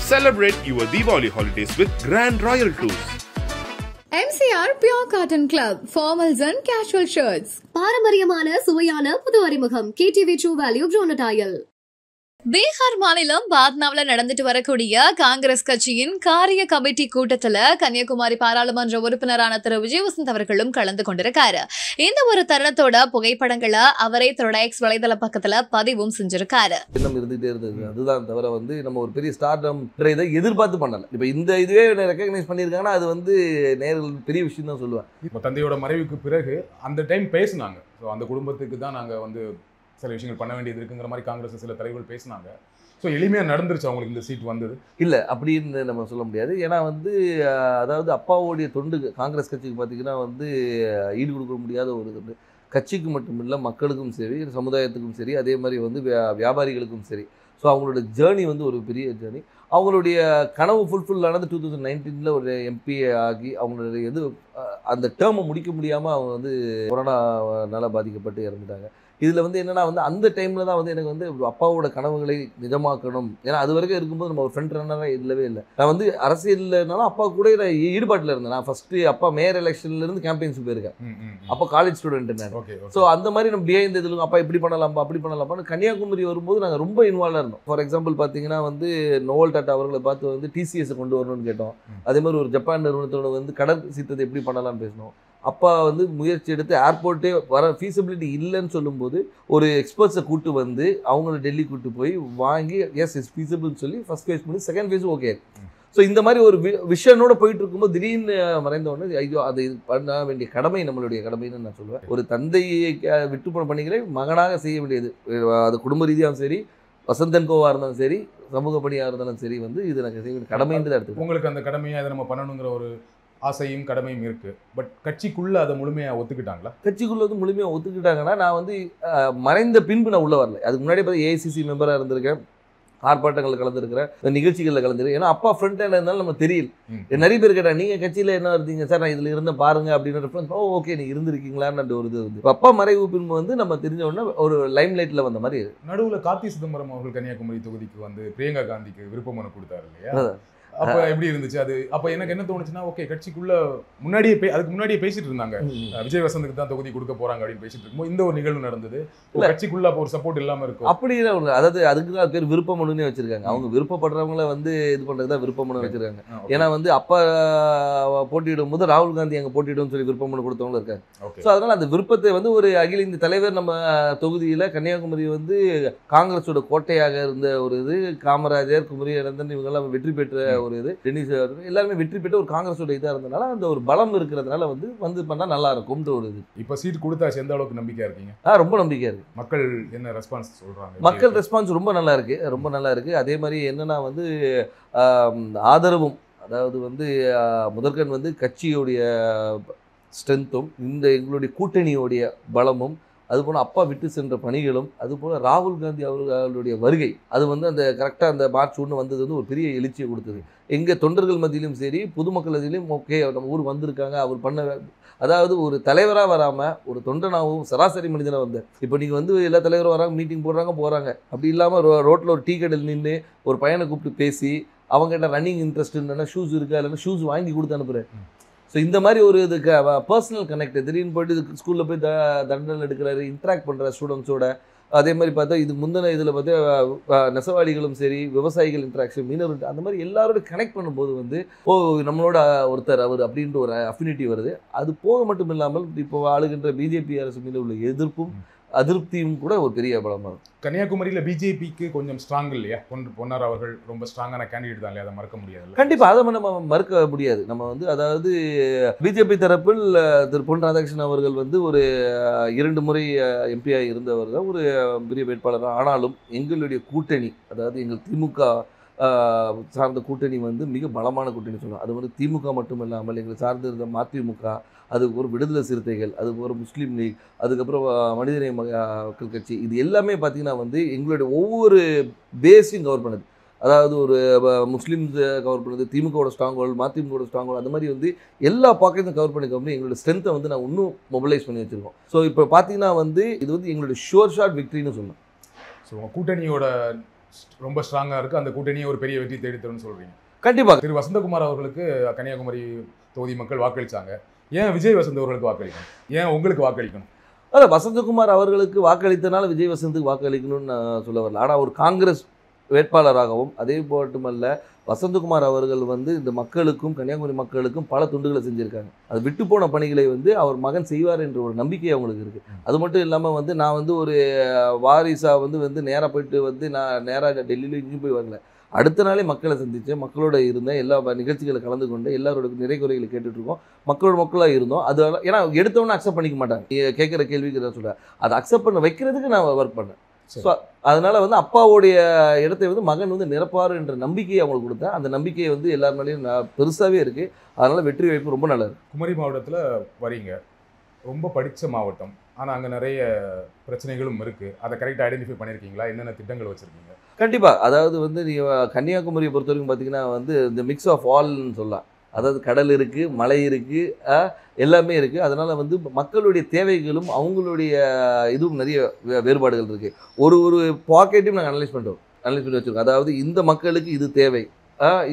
Celebrate your Diwali holidays with Grand Royal Tours. MCR Pure Cotton Club, formals and casual shirts. பாரம்பரியமான சுவையான புது அறிமுகம் KTV True Value Bronadial. Bihar மாநிலம் பாட்னாவில நடந்துட்டு வரக்கூடிய காங்கிரஸ் கட்சியின் காரிய கமிட்டி கூட்டத்துல கன்னியாகுமரி பாராளுமன்ற உறுப்பினரான திரு விஜய் வசந்த் அவர்களும் கலந்து கொண்டிருக்காரு. இந்த ஒரு தருணத்தோட புகைப்படங்களை அவரே தன்னோட எக்ஸ் வலைதள பக்கத்துல பதிவும் செஞ்சிருக்காரு. இருந்துகிட்டே இருந்தது. அதுதான் தவிர நம்ம ஒரு பெரிய ஸ்டார்டம் இதை எதிர்பார்த்து பண்ணல. இப்ப இந்த இதுவே ரெகக்னைஸ் பண்ணியிருக்காங்கன்னா அது நேரில் பெரிய விஷயம் தான் சொல்லுவேன். இப்போ தந்தையோட மறைவுக்கு பிறகு அந்த டைம் பேசினாங்க. ஸோ அந்த குடும்பத்துக்கு தான் நாங்கள் சில விஷயங்கள் பண்ண வேண்டியது இருக்குங்கிற மாதிரி காங்கிரஸ் சில தலைவர்கள் பேசினாங்க. ஸோ எளிமையாக நடந்துருச்சு அவங்களுக்கு இந்த சீட் வந்தது இல்லை அப்படின்னு நம்ம சொல்ல முடியாது. ஏன்னா அதாவது அப்பாவோடைய தொண்டு காங்கிரஸ் கட்சிக்கு பார்த்தீங்கன்னா ஈடு கொடுக்க முடியாத ஒரு தொண்டு. கட்சிக்கு மட்டும் இல்லை, மக்களுக்கும் சரி, சமுதாயத்துக்கும் சரி, அதே மாதிரி வியாபாரிகளுக்கும் சரி. ஸோ அவங்களோட ஜேர்னி ஒரு பெரிய ஜேர்னி. அவங்களுடைய கனவு ஃபுல்ஃபில் ஆனது 2019 ஒரு எம்பி ஆகி அவங்களுடைய அந்த டேர்மை முடிக்க முடியாமல் அவங்க கொரோனாவால் பாதிக்கப்பட்டு இறந்துட்டாங்க. இதில் என்னென்னா அந்த டைமில் தான் எனக்கு அப்பாவோட கனவுகளை நிஜமாக்கணும். ஏன்னா அது வரைக்கும் இருக்கும்போது நம்ம ஒரு ஃப்ரண்ட் ரன்னராக இல்லவே இல்லை. நான் அரசியல்னாலும் அப்பா கூட நான் ஈடுபாட்டில் இருந்தேன். நான் ஃபஸ்ட்டு அப்பா மேயர் எலெக்ஷன்லேருந்து கேம்பெயின்ஸுக்கு போயிருக்கேன். அப்போ காலேஜ் ஸ்டூடெண்ட் நான். ஸோ அந்த மாதிரி நம்ம பிஹைண்ட் இதில் அப்பா இப்படி பண்ணலாம்ப்பா அப்படி பண்ணலாம்ப்பான்னு கன்னியாகுமரி வரும்போது நாங்கள் ரொம்ப இன்வால்வாக இருந்தோம். ஃபார் எக்ஸாம்பிள் பார்த்தீங்கன்னா நோவல் டாட்டா அவர்களை பார்த்து டிசிஎஸை கொண்டு வரணும்னு கேட்டோம். அதே மாதிரி ஒரு ஜப்பான் நிறுவனத்தோட கடல் சீற்றத்தை எப்படி பண்ணலாம்னு பேசணும். அப்பா முயற்சி எடுத்து ஏர்போர்ட்டே வர ஃபீஸிபிலிட்டி இல்லைன்னு சொல்லும்போது ஒரு எக்ஸ்பர்ட்ஸை கூப்பிட்டு அவங்கள டெல்லி கூப்பிட்டு போய் வாங்கி இட்ஸ் ஃபீஸிபிள்னு சொல்லி ஃபஸ்ட் ஃபேஸ் பண்ணி செகண்ட் ஃபேஸும் ஓகே. ஸோ இந்த மாதிரி ஒரு விஷனோட போயிட்டு இருக்கும்போது திடீர்னு மறைந்த உடனே ஐயோ அது பண்ண வேண்டிய கடமை நம்மளுடைய கடமைன்னு நான் சொல்லுவேன். ஒரு தந்தையை விட்டு போன பணிகளை மகனாக செய்ய வேண்டியது. அது குடும்ப ரீதியாகவும் சரி, வசந்தன் கோவாக இருந்தாலும் சரி, சமூக பணியாக இருந்தாலும் சரி இது எனக்கு செய்ய வேண்டிய கடமைன்னு தான் எடுத்து. உங்களுக்கு அந்த கடமையை அதை நம்ம பண்ணணுங்கிற ஒரு ஆசையும் கடமையும் இருக்கு. பட் கட்சிக்குள்ள அதை முழுமையாக ஒத்துக்கிட்டாங்களா? கட்சிக்குள்ள முழுமையாக ஒத்துக்கிட்டாங்கன்னா நான் மறைந்த பின்பு நான் உள்ள வரல. அதுக்கு முன்னாடி ஏஐசிசி மெம்பராக இருந்திருக்கேன், ஆர்ப்பாட்டங்களில் கலந்துருக்கிறேன், நிகழ்ச்சிகளில் கலந்துருக்கேன். ஏன்னா அப்பா ஃப்ரண்ட் ஹேண்ட் இருந்தாலும் நம்ம தெரியல. நிறைய பேர் கேட்டாங்க நீங்கள் கட்சியில் என்ன இருந்தீங்க சார், நான் இதில் இருந்த பாருங்க அப்படின்னு ரெஃபரன்ஸ். ஓகே நீ இருந்திருக்கீங்களான்னு ஒரு இது அப்பா மறைவு பின்பு நம்ம தெரிஞ்ச உடனே ஒரு லைம் லைட்டில் வந்த மாதிரி. நடுவில் கார்த்தி சிதம்பரம் அவர்கள் கன்னியாகுமரி தொகுதிக்கு பிரியங்கா காந்திக்கு விருப்ப மனு கொடுத்தாரு இல்லையா? அப்ப எப்படி இருந்துச்சு அது? அப்ப எனக்கு என்ன தோணுச்சுன்னா, ஓகே கட்சிக்குள்ள அதுக்கு முன்னாடியே பேசிட்டு இருந்தாங்க, விஜய் வசந்துக்கு தான் தொகுதி கொடுக்க போறாங்க அப்படின்னு பேசிட்டு இருக்கும்போது இந்த ஒரு நிகழ்வு நடந்தது. கட்சிக்குள்ள அப்போ ஒரு சப்போர்ட் இல்லாம இருக்கும். அப்படி அதாவது அதுக்கு தான் பேர் விருப்ப மனுன்னு வச்சிருக்காங்க. அவங்க விருப்பப்படுறவங்கள இது பண்றதுதான் விருப்ப மனு வச்சிருக்காங்க. ஏன்னா அப்பா போட்டியிடும் போது ராகுல் காந்தி அங்க போட்டியிடும் சொல்லி விருப்ப மனு கொடுத்தவங்களும் இருக்காங்க. ஸோ அதனால அந்த விருப்பத்தை ஒரு அகில இந்திய தலைவர் நம்ம தொகுதியில கன்னியாகுமரி காங்கிரஸோட கோட்டையாக இருந்த ஒரு காமராஜர், குமரி அனந்தன் இவங்கெல்லாம் வெற்றி பெற்ற ஒரு டென்னிஸ் எல்லாருமே வெற்றி பெற்ற ஒரு காங்கிரஸோட இதா இருந்தனால அந்த ஒரு பலம் இருக்கிறதுனால பண்ணா நல்லா இருக்கும்ன்ற ஒரு இது. இப்ப சீட் கொடுத்தாச்சு, எந்த அளவுக்கு நம்பிக்கையா இருக்கீங்க? ரொம்ப நம்பிக்கையா இருக்கு. மக்கள் என்ன ரெஸ்பான்ஸ் சொல்றாங்க? மக்கள் ரெஸ்பான்ஸ் ரொம்ப நல்லா இருக்கு, ரொம்ப நல்லா இருக்கு. அதே மாதிரி என்னன்னா ஆதரவும், அதாவது முதற்கண் கட்சியோடைய ஸ்ட்ரென்த்தும் எங்களுடைய கூட்டணியோடைய பலமும், அதுபோல் அப்பா விட்டு சென்ற பணிகளும், அதுபோல் ராகுல் காந்தி அவர்களுடைய வருகை அது அந்த கரெக்டாக அந்த மார்ச் 1 வந்தது ஒரு பெரிய எழுச்சியை கொடுத்தது. எங்கள் தொண்டர்கள் மத்தியிலும் சரி, பொதுமக்கள் மத்தியிலும் ஓகே நம்ம ஊர் வந்திருக்காங்க, அவர் பண்ண அதாவது ஒரு தலைவராக வராமல் ஒரு தொண்டனாகவும் சராசரி மனிதனாக இப்போ நீங்கள் எல்லா தலைவரும் வராங்க, மீட்டிங் போடுறாங்க, அப்படி இல்லாமல் ரோட்டில் ஒரு டீ கடையில் நின்று ஒரு பையனை கூப்பிட்டு பேசி அவங்ககிட்ட ரன்னிங் இன்ட்ரெஸ்ட் இல்லைன்னா ஷூஸ் இருக்கா இல்லைன்னா ஷூஸ் வாங்கி கொடுத்து அனுப்புகிறேன். ஸோ இந்த மாதிரி ஒரு பர்சனல் கனெக்ட் திடீர்னு போய்ட்டு ஸ்கூலில் போய் தண்டனை எடுக்கிறாரு, இன்ட்ராக்ட் பண்ணுற ஸ்டூடெண்ட்ஸோட. அதே மாதிரி பார்த்தா இது முந்தின இதில் நெசவாளிகளும் சரி, விவசாயிகள் இன்ட்ராக்ஷன், மீனவர், அந்த மாதிரி எல்லாரோட கனெக்ட் பண்ணும்போது நம்மளோட ஒருத்தர் அவர் அப்படின்ற ஒரு அஃபினிட்டி வருது. அது போக மட்டும் இல்லாமல் இப்போ ஆளுகின்ற பிஜேபி அரசு மீது உள்ள எதிர்ப்பும் அதிருப்தியும் கூட ஒரு பெரிய பலமாக இருக்கும். கன்னியாகுமரியில் பிஜேபிக்கு கொஞ்சம் ஸ்ட்ராங் இல்லையா? பொன்னார் அவர்கள் ரொம்ப ஸ்ட்ராங்கான கேண்டிடேட் தான் இல்லையா? அதை மறக்க முடியாது. கண்டிப்பாக அதை நம்ம மறுக்க முடியாது. நம்ம அதாவது பிஜேபி தரப்பில் திரு பொன் ராதாகிருஷ்ணன் அவர்கள் ஒரு 2 முறை எம்பியாக இருந்தவர் தான், ஒரு பெரிய வேட்பாளர். ஆனாலும் எங்களுடைய கூட்டணி, அதாவது எங்கள் திமுக சார்ந்த கூட்டணி மிக பலமான கூட்டணி சொல்லலாம். அது திமுக மட்டும் இல்லாமல் எங்களை சார்ந்து இருந்த மதிமுக, அதுக்கு ஒரு விடுதலை சிறுத்தைகள், அதுக்கு ஒரு முஸ்லீம் லீக், அதுக்கப்புறம் மனிதநேய மக்கள் கட்சி, இது எல்லாமே பார்த்திங்கன்னா எங்களுடைய ஒவ்வொரு பேஸையும் கவர் பண்ணுது. அதாவது ஒரு முஸ்லீம்ஸ் கவர் பண்ணுறது, திமுகவோட ஸ்ட்ராங் ஹோல்டு, மதிமுகவோட ஸ்ட்ராங் ஹோல்டு, அந்த மாதிரி எல்லா பாக்கெட்டும் கவர் பண்ணிக்க எங்களோட ஸ்ட்ரென்த்தை நான் இன்னும் மொபிலைஸ் பண்ணி வச்சுருக்கோம். ஸோ இப்போ பார்த்தீங்கன்னா இது எங்களுடைய ஷோர் ஷாட் விக்ட்ரின்னு சொல்லணும். ஸோ கூட்டணியோட ரொம்ப ஸ்ட்ராங்கா இருக்கு, அந்த கூட்டணியை ஒரு பெரிய வெற்றி தேடித்தரும்னு சொல்றீங்க. கண்டிப்பாக திரு வசந்தகுமார் அவர்களுக்கு கன்னியாகுமரி தொகுதி மக்கள் வாக்களிச்சாங்க. ஏன் விஜய் வசந்த் அவர்களுக்கு வாக்களிக்கணும்? ஏன் உங்களுக்கு வாக்களிக்கணும்? அதான் வசந்தகுமார் அவர்களுக்கு வாக்களித்தனால விஜய் வசந்துக்கு வாக்களிக்கணும்னு நான் சொல்ல வரல. ஆனால் ஒரு காங்கிரஸ் வேட்பாளராகவும் அதே மட்டுமல்ல வசந்தகுமார் அவர்கள் வந்து இந்த மக்களுக்கும் கன்னியாகுமரி மக்களுக்கும் பல துண்டுகளை செஞ்சுருக்காங்க. அது விட்டு போன பணிகளை வந்து அவர் மகன் செய்வார் என்ற ஒரு நம்பிக்கை அவங்களுக்கு இருக்குது. அது மட்டும் இல்லாமல் வந்து நான் வந்து ஒரு வாரிசாக வந்து நேராக போயிட்டு வந்து நான் நேராக டெல்லியில் இங்கேயும் போய் வரல. அடுத்த நாளே மக்களை சந்தித்தேன், மக்களோட இருந்தேன், எல்லா நிகழ்ச்சிகளை கலந்து கொண்டு எல்லாரோட நிறை குறைகளை கேட்டுட்ருக்கோம், மக்களாக இருந்தோம். அது ஏன்னா எடுத்தவொன்னே அக்செப்ட் பண்ணிக்க மாட்டாங்க. கேட்குற கேள்விக்கு தான் சொல்கிறேன், அதை அக்செப்ட் பண்ண வைக்கிறதுக்கு நான் ஒர்க் பண்ணேன். ஸோ அதனால் வந்து அப்பாவுடைய இடத்தை வந்து மகன் வந்து நிரப்பார் என்ற நம்பிக்கையை அவங்களுக்கு கொடுத்தேன். அந்த நம்பிக்கையை வந்து எல்லார் மேலேயும் பெருசாகவே இருக்குது. அதனால் வெற்றி வாய்ப்பு ரொம்ப நல்லா இருக்குது. குமரி மாவட்டத்தில் வரீங்க, ரொம்ப படித்த மாவட்டம், ஆனால் அங்கே நிறைய பிரச்சனைகளும் இருக்குது. அதை கரெக்டாக ஐடென்டிஃபை பண்ணியிருக்கீங்களா? என்னென்ன திட்டங்கள் வச்சுருக்கீங்க? கண்டிப்பாக. அதாவது வந்து நீங்கள் கன்னியாகுமரியை பொறுத்த வரைக்கும் பார்த்தீங்கன்னா வந்து இந்த மிக்ஸ் ஆஃப் ஆல்னு சொல்லலாம். அதாவது கடல் இருக்குது, மலை இருக்குது, எல்லாமே இருக்குது. அதனால் வந்து மக்களுடைய தேவைகளும் அவங்களுடைய இதுவும் நிறைய வேறுபாடுகள் இருக்குது. ஒரு பாக்கெட்டையும் நாங்கள் அனலைஸ் பண்ணி வச்சுருக்கோம். அதாவது இந்த மக்களுக்கு இது தேவை,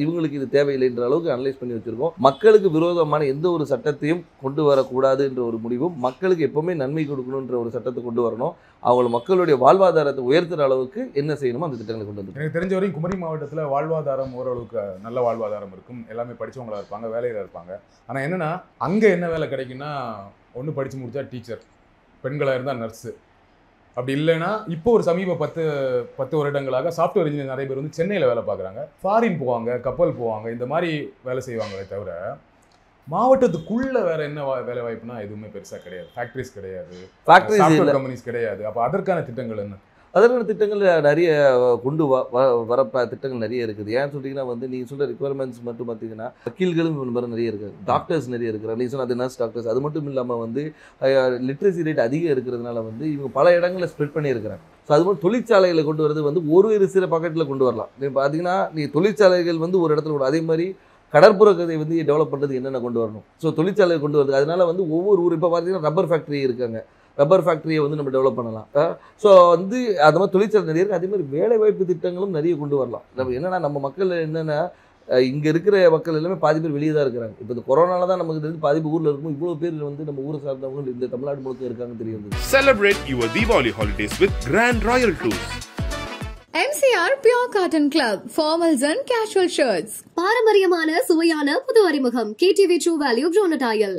இவங்களுக்கு இது தேவையில்லைன்ற அளவுக்கு அனலைஸ் பண்ணி வச்சுருக்கோம். மக்களுக்கு விரோதமான எந்த ஒரு சட்டத்தையும் கொண்டு வரக்கூடாது என்ற ஒரு முடிவும், மக்களுக்கு எப்போவுமே நன்மை கொடுக்கணுன்ற ஒரு சட்டத்தை கொண்டு வரணும். அவங்க மக்களுடைய வாழ்வாதாரத்தை உயர்த்துகிற அளவுக்கு என்ன செய்யணுமோ அந்த திட்டங்களை கொண்டு வந்து. எனக்கு தெரிஞ்ச வரையும் குமரி மாவட்டத்தில் வாழ்வாதாரம் ஓரளவுக்கு நல்ல வாழ்வாதாரம் இருக்கும், எல்லாமே படித்தவங்களாக இருப்பாங்க, வேலையில் இருப்பாங்க. ஆனால் என்னென்னா அங்கே என்ன வேலை கிடைக்குன்னா, ஒன்று படித்து முடித்தா டீச்சர், பெண்களாக இருந்தால் நர்ஸு, அப்படி இல்லைன்னா இப்போ ஒரு சமீப 10 வருடங்களாக சாஃப்ட்வேர் இன்ஜினியர் நிறைய பேர் வந்து சென்னையில் வேலை பார்க்குறாங்க, ஃபாரின் போவாங்க, கப்பல் போவாங்க, இந்த மாதிரி வேலை செய்வாங்களே தவிர மாவட்டத்துக்குள்ள வேற என்ன வேலை வாய்ப்புனா எதுவுமே பெருசாக கிடையாது. ஃபேக்ட்ரிஸ் கிடையாது, சாஃப்ட்வேர் கம்பெனிஸ் கிடையாது. அப்போ அதற்கான திட்டங்கள் என்ன? அதற்கான திட்டங்கள் நிறைய கொண்டு வர திட்டங்கள் நிறைய இருக்குது. ஏன்னு சொல்லிங்கன்னா வந்து நீங்கள் சொல்கிற ரிக்குவயர்மெண்ட்ஸ் மட்டும் பார்த்தீங்கன்னா வக்கீல்களும் நிறைய இருக்குது, டாக்டர்ஸ் நிறைய இருக்கிறாங்க. நீங்கள் சொன்ன அது நர்ஸ் டாக்டர்ஸ். அது மட்டும் இல்லாமல் வந்து லிட்ரஸி ரேட் அதிகம் இருக்கிறதுனால வந்து இவங்க பல இடங்களில் ஸ்ப்ரெட் பண்ணியிருக்கிறாங்க. ஸோ அது மாதிரி தொழிற்சாலைகளை கொண்டு வரது வந்து ஒரு சில பாக்கெட்டில் கொண்டு வரலாம். நீங்கள் பார்த்தீங்கன்னா நீங்கள் தொழிற்சாலைகள் வந்து ஒரு இடத்துல கூட, அதே மாதிரி கடற்புற கதை வந்து டெவலப் பண்ணுறது என்னென்ன கொண்டு வரணும். ஸோ தொழிற்சாலை கொண்டு வருது. அதனால வந்து ஒவ்வொரு ஊர் இப்போ பார்த்தீங்கன்னா ரப்பர் ஃபேக்ட்ரி இருக்காங்க, ரப்பர் ஃபேக்ட்ரியை வந்து நம்ம டெவலப் பண்ணலாம். ஸோ வந்து அது மாதிரி தொழிற்சாலை நிறைய இருக்குது. அதே மாதிரி வேலை வாய்ப்பு திட்டங்களும் நிறைய கொண்டு வரலாம். நம்ம என்னென்னா நம்ம மக்கள் என்னென்னா இங்கே இருக்கிற மக்கள் எல்லாமே பாதி பேர் வெளியே தான் இருக்கிறாங்க. இப்போ இந்த கொரோனால தான் நமக்கு தெரிஞ்சு பாதி பேர் ஊரில் இருக்கும். இவ்வளோ பேர் வந்து நம்ம ஊரை சார்ந்தவங்க இந்த தமிழ்நாடு முழுக்க இருக்காங்கன்னு தெரியும். Celebrate your Diwali holidays with Grand Royal Tours. MCR Pure Cotton Club, formals and casual shirts. பாரம்பரியமான சுவையான புது அறிமுகம் KTV True Value Bronatile.